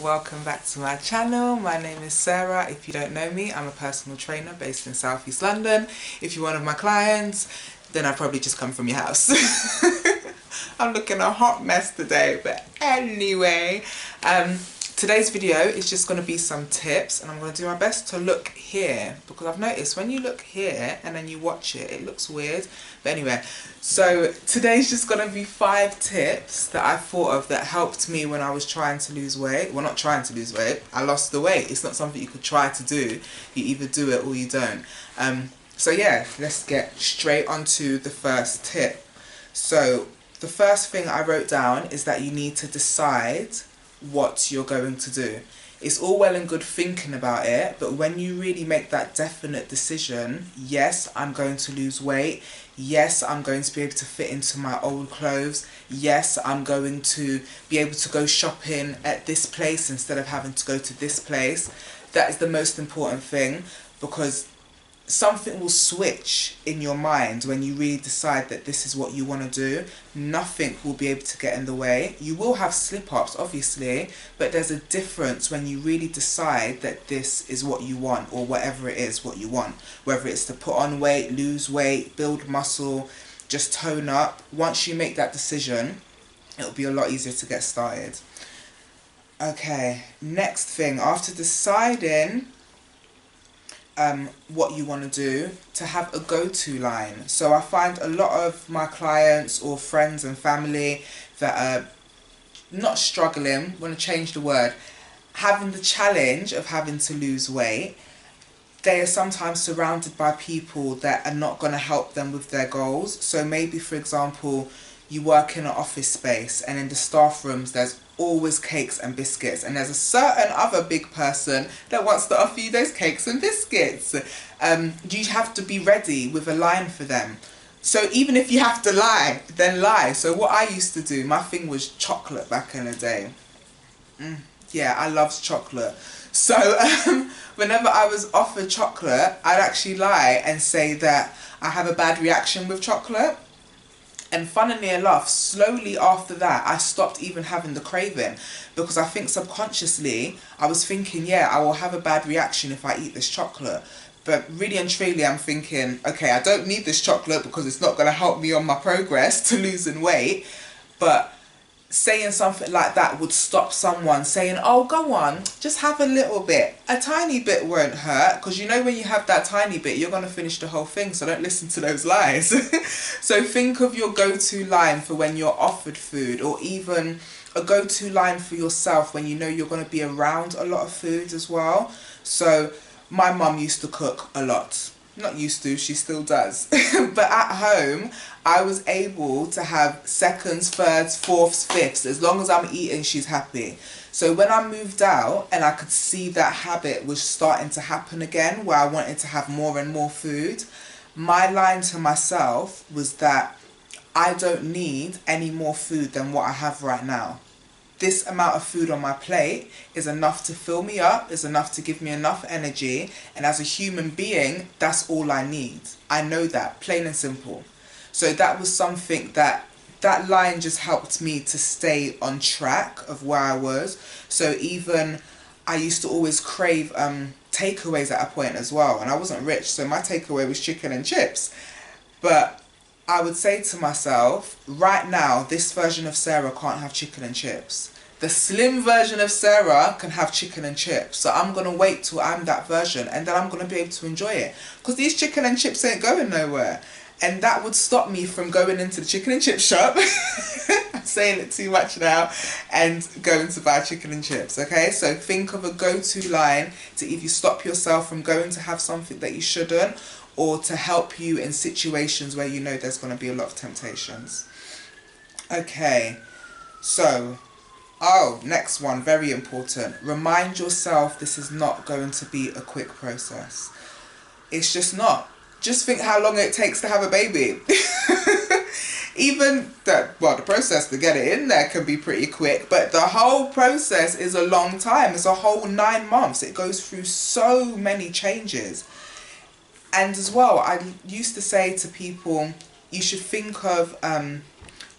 Welcome back to my channel. My name is Sarah. If you don't know me, I'm a personal trainer based in South East London. If you're one of my clients, then I've probably just come from your house. I'm looking a hot mess today, but anyway, today's video is just going to be some tips, and I'm going to do my best to look here, because I've noticed when you look here and then you watch it, it looks weird. But anyway, so today's just going to be 5 tips that I thought of that helped me when I was trying to lose weight. Well, not trying to lose weight, I lost the weight. It's not something you could try to do. You either do it or you don't. So yeah, let's get straight onto the first tip. So the first thing I wrote down is that you need to decide what you're going to do. It's all well and good thinking about it, but when you really make that definite decision, yes, I'm going to lose weight, yes, I'm going to be able to fit into my old clothes, yes, I'm going to be able to go shopping at this place instead of having to go to this place. That is the most important thing, because something will switch in your mind when you really decide that this is what you want to do. Nothing will be able to get in the way. You will have slip-ups, obviously, but there's a difference when you really decide that this is what you want, or whatever it is what you want. Whether it's to put on weight, lose weight, build muscle, just tone up. Once you make that decision, it'll be a lot easier to get started. Okay, next thing, after deciding what you want to do, to have a go-to line. So I find a lot of my clients or friends and family that are not struggling, want to change the word, having the challenge of having to lose weight. They are sometimes surrounded by people that are not going to help them with their goals. So maybe, for example, you work in an office space and in the staff rooms there's always cakes and biscuits, and there's a certain other big person that wants to offer you those cakes and biscuits. You have to be ready with a line for them. So even if you have to lie, then lie. So what I used to do, my thing was chocolate back in the day. Yeah, I loved chocolate. So whenever I was offered chocolate, I'd actually lie and say that I have a bad reaction with chocolate. And funnily enough, slowly after that, I stopped even having the craving, because I think subconsciously I was thinking, yeah, I will have a bad reaction if I eat this chocolate. But really and truly, I'm thinking, okay, I don't need this chocolate because it's not going to help me on my progress to losing weight. But saying something like that would stop someone saying, oh, go on, just have a little bit. A tiny bit won't hurt, because you know when you have that tiny bit, you're going to finish the whole thing, so don't listen to those lies. So think of your go-to line for when you're offered food, or even a go-to line for yourself when you know you're going to be around a lot of food as well. So my mum used to cook a lot. Not used to, she still does. But at home, I was able to have seconds, thirds, fourths, fifths. As long as I'm eating, she's happy. So when I moved out and I could see that habit was starting to happen again, where I wanted to have more and more food, my line to myself was that I don't need any more food than what I have right now. This amount of food on my plate is enough to fill me up, is enough to give me enough energy, and as a human being, that's all I need. I know that, plain and simple. So that was something that line just helped me to stay on track of where I was. So even I used to always crave takeaways at a point as well, and I wasn't rich, so my takeaway was chicken and chips. But I would say to myself, right now, this version of Sarah can't have chicken and chips. The slim version of Sarah can have chicken and chips. So I'm going to wait till I'm that version, and then I'm going to be able to enjoy it. Because these chicken and chips ain't going nowhere. And that would stop me from going into the chicken and chip shop, I'm saying it too much now, and going to buy chicken and chips, okay? So think of a go-to line to either stop yourself from going to have something that you shouldn't, or to help you in situations where you know there's going to be a lot of temptations. Okay, so, next one, very important. Remind yourself this is not going to be a quick process. It's just not. Just think how long it takes to have a baby. Even the process to get it in there can be pretty quick, but the whole process is a long time. It's a whole 9 months. It goes through so many changes. And as well, I used to say to people, you should think of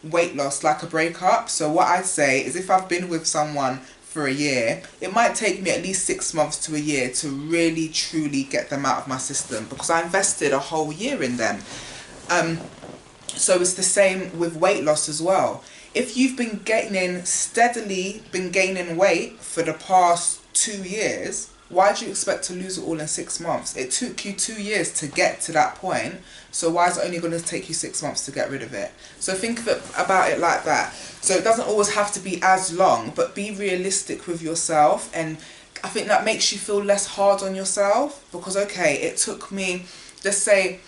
weight loss like a breakup. So what I'd say is, if I've been with someone for a year, it might take me at least 6 months to a year to really truly get them out of my system, because I invested a whole year in them. So it's the same with weight loss as well. If you've been steadily gaining weight for the past 2 years, why do you expect to lose it all in 6 months? It took you 2 years to get to that point, so why is it only going to take you 6 months to get rid of it? So think of it about it like that. So it doesn't always have to be as long, but be realistic with yourself, and I think that makes you feel less hard on yourself, because okay, it took me, let's say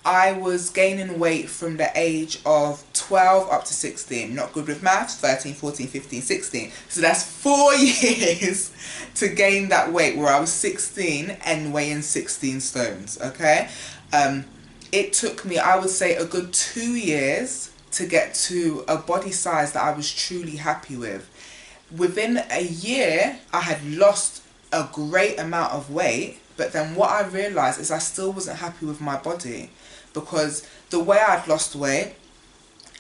I was gaining weight from the age of 12 up to 16. Not good with maths. 13, 14, 15, 16. So that's 4 years to gain that weight, where I was 16 and weighing 16 stones, okay? It took me, I would say, a good 2 years to get to a body size that I was truly happy with. Within a year, I had lost a great amount of weight, but then what I realised is I still wasn't happy with my body, because the way I'd lost weight,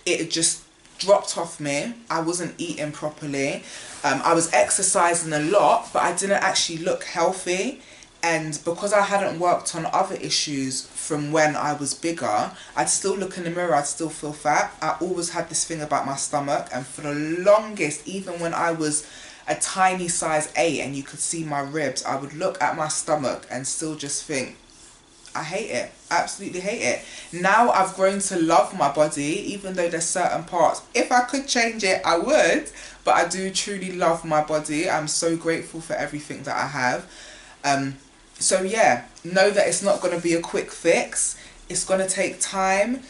it had just dropped off me. I wasn't eating properly. I was exercising a lot, but I didn't actually look healthy. And because I hadn't worked on other issues from when I was bigger, I'd still look in the mirror, I'd still feel fat. I always had this thing about my stomach, and for the longest, even when I was a tiny size 8 and you could see my ribs, I would look at my stomach and still just think, I hate it, absolutely hate it. Now I've grown to love my body, even though there's certain parts, if I could change it, I would, but I do truly love my body. I'm so grateful for everything that I have. So yeah, know that it's not going to be a quick fix. It's going to take time.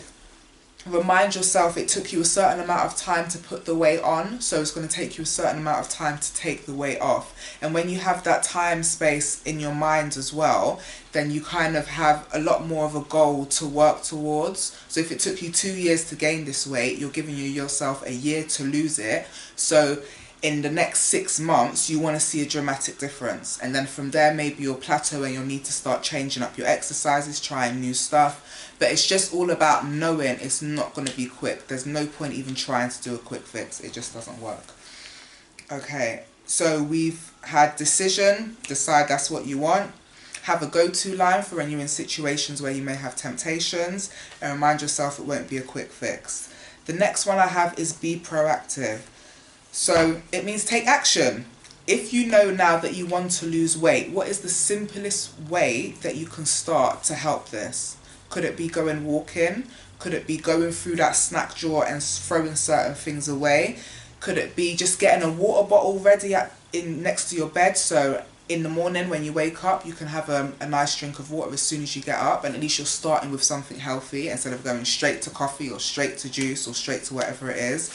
Remind yourself it took you a certain amount of time to put the weight on, so it's going to take you a certain amount of time to take the weight off. And when you have that time space in your mind as well, then you kind of have a lot more of a goal to work towards. So if it took you 2 years to gain this weight, you're giving yourself a year to lose it. So in the next 6 months, you want to see a dramatic difference. And then from there, maybe you'll plateau and you'll need to start changing up your exercises, trying new stuff. But it's just all about knowing it's not going to be quick. There's no point even trying to do a quick fix. It just doesn't work. Okay, so we've had decision, decide that's what you want. Have a go-to line for when you're in situations where you may have temptations, and remind yourself it won't be a quick fix. The next one I have is be proactive. So it means take action. If you know now that you want to lose weight, what is the simplest way that you can start to help this? Could it be going walking? Could it be going through that snack drawer and throwing certain things away? Could it be just getting a water bottle ready next to your bed, so in the morning when you wake up you can have a nice drink of water as soon as you get up, and at least you're starting with something healthy instead of going straight to coffee or straight to juice or straight to whatever it is.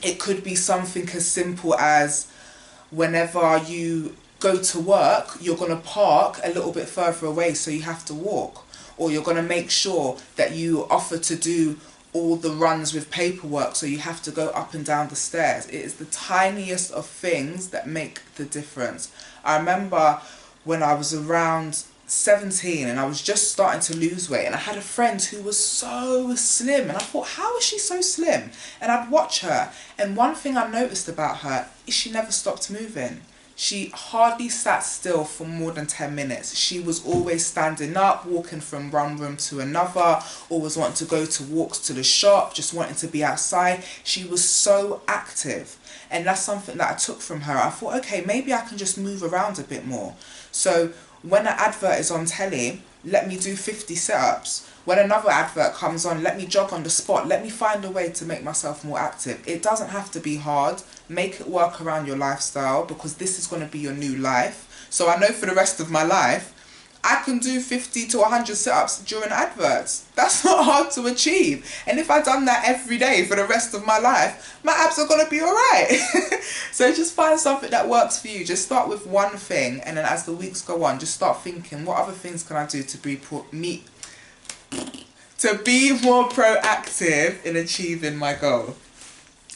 It could be something as simple as whenever you go to work, you're going to park a little bit further away, so you have to walk. Or you're going to make sure that you offer to do all the runs with paperwork, so you have to go up and down the stairs. It is the tiniest of things that make the difference. I remember when I was around 17 and I was just starting to lose weight, and I had a friend who was so slim, and I thought, how is she so slim? And I'd watch her, and one thing I noticed about her is she never stopped moving. She hardly sat still for more than 10 minutes. She was always standing up, walking from one room to another, always wanting to go to walks to the shop, just wanting to be outside. She was so active. And that's something that I took from her. I thought, okay, maybe I can just move around a bit more. So when an advert is on telly, let me do 50 sit-ups. When another advert comes on, let me jog on the spot. Let me find a way to make myself more active. It doesn't have to be hard. Make it work around your lifestyle, because this is going to be your new life. So I know for the rest of my life, I can do 50 to 100 sit-ups during adverts. That's not hard to achieve. And if I've done that every day for the rest of my life, my abs are going to be alright. So just find something that works for you. Just start with one thing, and then as the weeks go on, just start thinking, what other things can I do to be more proactive in achieving my goal?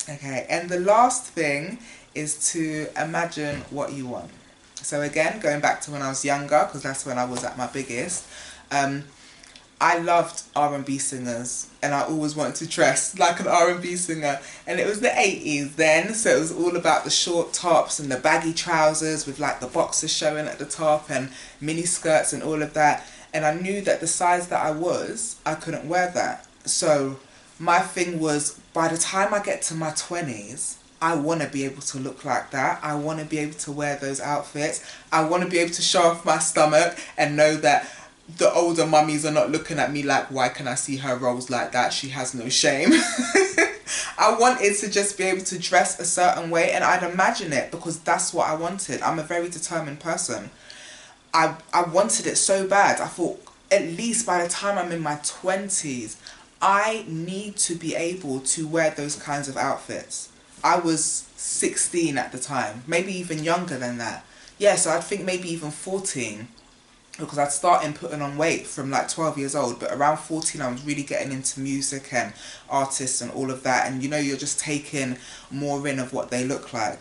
Okay, and the last thing is to imagine what you want. So again, going back to when I was younger, because that's when I was at my biggest, I loved R&B singers, and I always wanted to dress like an R&B singer. And it was the 80s then, so it was all about the short tops and the baggy trousers with like the boxers showing at the top and mini skirts and all of that. And I knew that the size that I was, I couldn't wear that. So my thing was, by the time I get to my 20s, I want to be able to look like that. I want to be able to wear those outfits. I want to be able to show off my stomach and know that the older mummies are not looking at me like, why can I see her rolls like that? She has no shame. I wanted to just be able to dress a certain way, and I'd imagine it because that's what I wanted. I'm a very determined person. I wanted it so bad. I thought, at least by the time I'm in my 20s, I need to be able to wear those kinds of outfits. I was 16 at the time, maybe even younger than that. Yeah, so I'd think maybe even 14. Because I'd started putting on weight from like 12 years old, but around 14 I was really getting into music and artists and all of that, and you know, you're just taking more in of what they look like.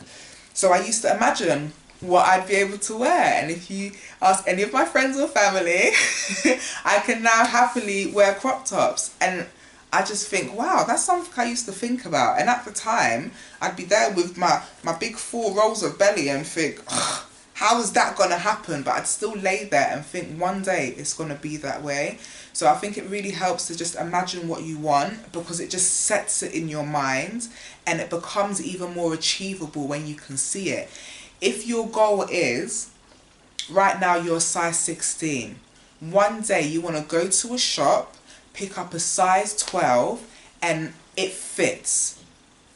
So I used to imagine what I'd be able to wear, and if you ask any of my friends or family, I can now happily wear crop tops, and I just think, wow, that's something I used to think about. And at the time I'd be there with my big 4 rolls of belly and think, ugh, how is that going to happen? But I'd still lay there and think one day it's going to be that way. So I think it really helps to just imagine what you want, because it just sets it in your mind and it becomes even more achievable when you can see it. If your goal is, right now you're a size 16, one day you want to go to a shop, pick up a size 12 and it fits.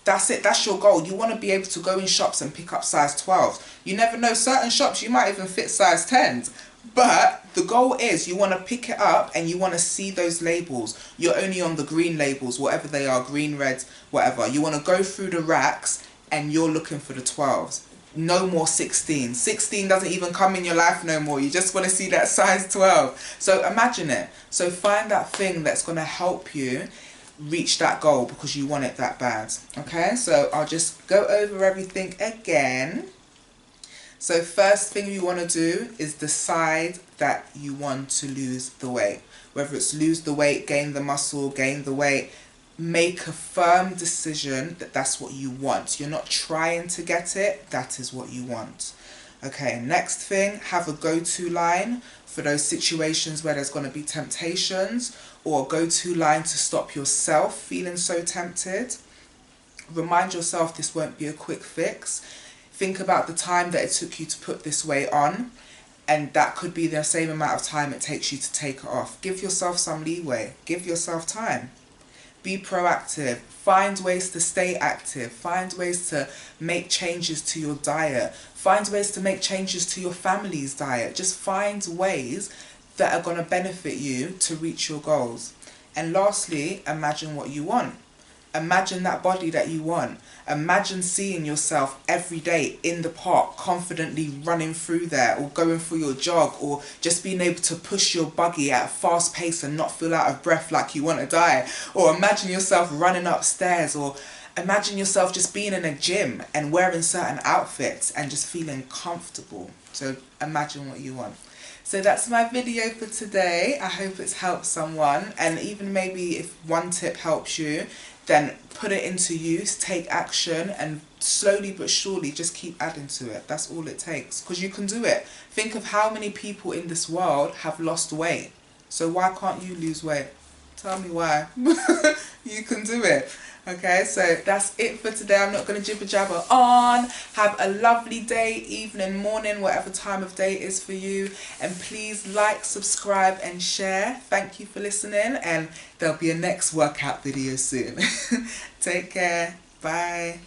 That's it, that's your goal. You want to be able to go in shops and pick up size 12s. You never know, certain shops you might even fit size 10s. But the goal is you want to pick it up and you want to see those labels. You're only on the green labels, whatever they are, green, red, whatever. You want to go through the racks and you're looking for the 12s. No more 16. 16 doesn't even come in your life no more. You just want to see that size 12. So imagine it. So find that thing that's going to help you reach that goal because you want it that bad. Okay, so I'll just go over everything again. So first thing you want to do is decide that you want to lose the weight. Whether it's lose the weight, gain the muscle, gain the weight, make a firm decision that that's what you want. You're not trying to get it, that is what you want. Okay, next thing, have a go-to line for those situations where there's going to be temptations, or a go-to line to stop yourself feeling so tempted. Remind yourself this won't be a quick fix. Think about the time that it took you to put this weight on, and that could be the same amount of time it takes you to take it off. Give yourself some leeway. Give yourself time. Be proactive. Find ways to stay active. Find ways to make changes to your diet. Find ways to make changes to your family's diet. Just find ways that are going to benefit you to reach your goals. And lastly, imagine what you want. Imagine that body that you want. Imagine seeing yourself every day in the park, confidently running through there, or going for your jog, or just being able to push your buggy at a fast pace and not feel out of breath like you want to die. Or imagine yourself running upstairs, or imagine yourself just being in a gym and wearing certain outfits and just feeling comfortable. So imagine what you want. So that's my video for today. I hope it's helped someone, and even maybe if one tip helps you, then put it into use, take action, and slowly but surely just keep adding to it. That's all it takes, because you can do it. Think of how many people in this world have lost weight. So why can't you lose weight? Tell me why. You can do it. Okay, so that's it for today. I'm not going to jibber jabber on. Have a lovely day, evening, morning, whatever time of day it is for you. And please like, subscribe and share. Thank you for listening, and there'll be a next workout video soon. Take care. Bye.